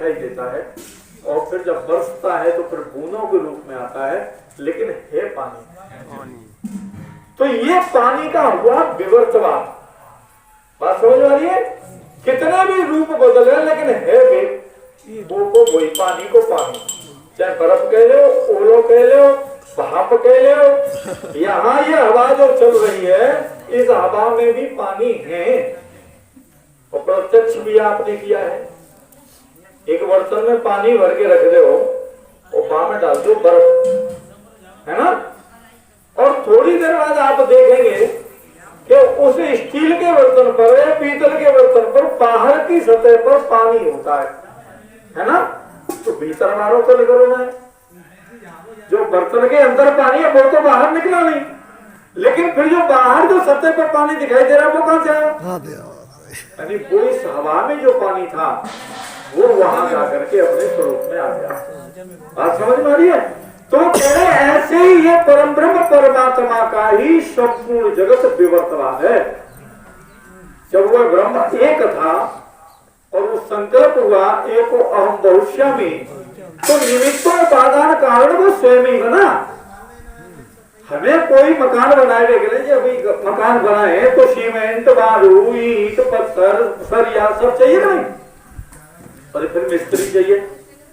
दिखाई देता है और फिर जब बरसता है तो फिर बूंदों के रूप में आता है, लेकिन है पानी। तो ये पानी का हुआ विवर्तवाद। बात समझ आ रही है? कितने भी रूप बदले लेकिन है वे वो को वही, पानी को पानी। चाहे बर्फ कह लो, ओलो कह लो, भाप कह लो, यहाँ ये हवा जो चल रही है इस हवा में भी पानी है और प्रत्यक्ष भी आपने किया है। एक बर्तन में पानी भर के रख दो और वहां में डाल दो बर्फ, है ना, और थोड़ी देर बाद आप देखेंगे कि उस स्टील के बर्तन पर या पीतल के बर्तन पर बाहर की सतह पर पानी होता है ना, तो भीतर मारो तो निकलना है। जो बर्तन के अंदर पानी है वो तो बाहर निकला नहीं, लेकिन फिर जो बाहर जो सतह पर पानी दिखाई दे रहा है वो कहां से आया? यानी वो इस हवा में जो पानी था वो वहां जाकर के अपने स्वरूप में आ गया। बात समझ में आ रही है? तो कह रहे ऐसे ही ये परम ब्रह्म परमात्मा का ही संपूर्ण जगत विवर्तवाद है। जब वह ब्रह्म एक था और वो संकल्प हुआ एको अहम बहुश्यामी, तो निमित्तों उपादान कारण वो स्वयं ही बना। हमें कोई मकान बनाए गए, अभी मकान बनाए तो सीमेंट, बालू, ईंट, पत्थर, सरिया सब चाहिए ना, और फिर मिस्त्री चाहिए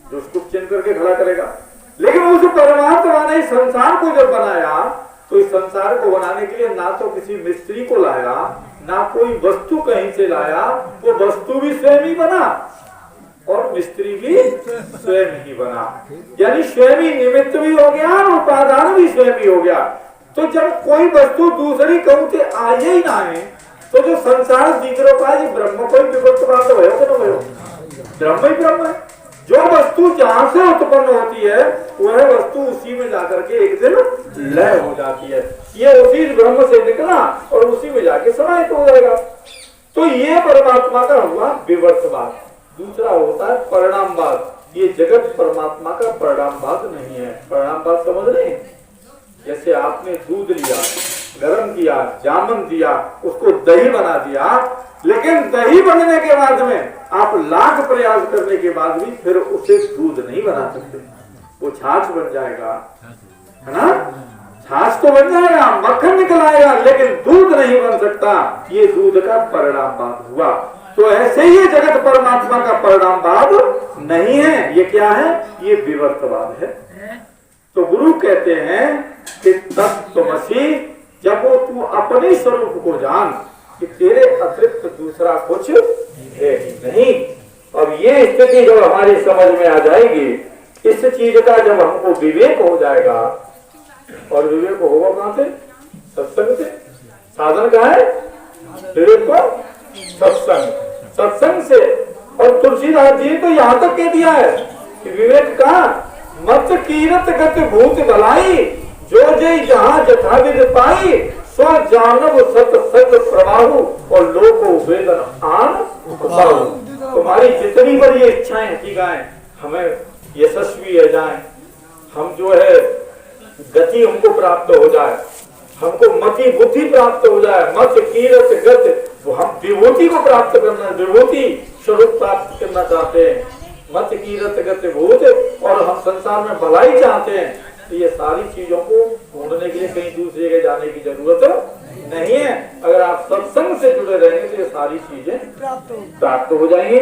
जो उसको चेंज करके खड़ा करेगा। लेकिन उस परमात्मा ने संसार को जब बनाया तो इस संसार को बनाने के लिए ना तो किसी मिस्त्री को लाया, ना कोई वस्तु कहीं से लाया, वो वस्तु भी स्वयं ही बना और मिस्त्री भी स्वयं ही बना। यानी स्वयं ही निमित्त भी हो गया और उपादान भी स्वयं ही हो गया। तो जब कोई वस्तु दूसरी कहूं से आए ही ना है तो जो संसार दिख रहा है ब्रह्म कोई विवर्तवाद भयो कि न भयो? ब्रह्म ही ब्रह्म है। जो वस्तु जहां से उत्पन्न होती है वह वस्तु उसी में जाकर के एक दिन लय हो जाती है। ये उसी ब्रह्म से निकला और उसी में जाके समाहित हो जाएगा। तो ये परमात्मा का हुआ विवर्तवाद। दूसरा होता है परिणामवाद। ये जगत परमात्मा का परिणामवाद नहीं है। परिणामवाद समझ रहे? जैसे आपने दूध लिया, गर्म किया, जामन दिया, उसको दही बना दिया, लेकिन दही बनने के बाद में आप लाख प्रयास करने के बाद भी फिर उसे दूध नहीं बना सकते। वो छाछ बन जाएगा, है ना, छाछ तो बन जाएगा, मक्खन निकल आएगा, लेकिन दूध नहीं बन सकता। ये दूध का परिणामवाद हुआ। तो ऐसे ही जगत परमात्मा का परिणामवाद नहीं है। ये क्या है? ये विवर्तवाद है। तो गुरु कहते हैं कि तत्त्वमसि, जब वो तू अपने स्वरूप को जान कि तेरे अतिरिक्त दूसरा कुछ है ही नहीं। अब ये स्थिति जब हमारी समझ में आ जाएगी, इस चीज का जब हमको विवेक हो जाएगा, और विवेक होगा कहां से? सत्संग से। साधन क्या है? विवेक को सत्संग, सत्संग से। और तुलसीदास जी तो यहाँ तक कह दिया है कि विवेक का मत कीरत गत भूत भलाई, जो जय जहां जथाविद पाई, स्व जानव सत सत प्रवाहु और लोको वेदन आन उपाहु। तुम्हारी जितनी बड़ी इच्छाएं की गाएं, हमें यशस्वी हो जाए, हम जो है गति हमको प्राप्त हो जाए, हमको मति बुद्धि प्राप्त हो जाए, मत कीरत गत, वो हम विभूति को प्राप्त करना, विभूति स्वरूप प्राप्त करना चाहते हैं, मत कीरत गत भूत, और हम संसार में भलाई चाहते हैं। तो ये सारी चीजों को ढूंढने के लिए कहीं दूसरी जगह जाने की जरूरत नहीं है। अगर आप सत्संग से जुड़े रहेंगे तो ये सारी चीजें प्राप्त हो जाएंगी।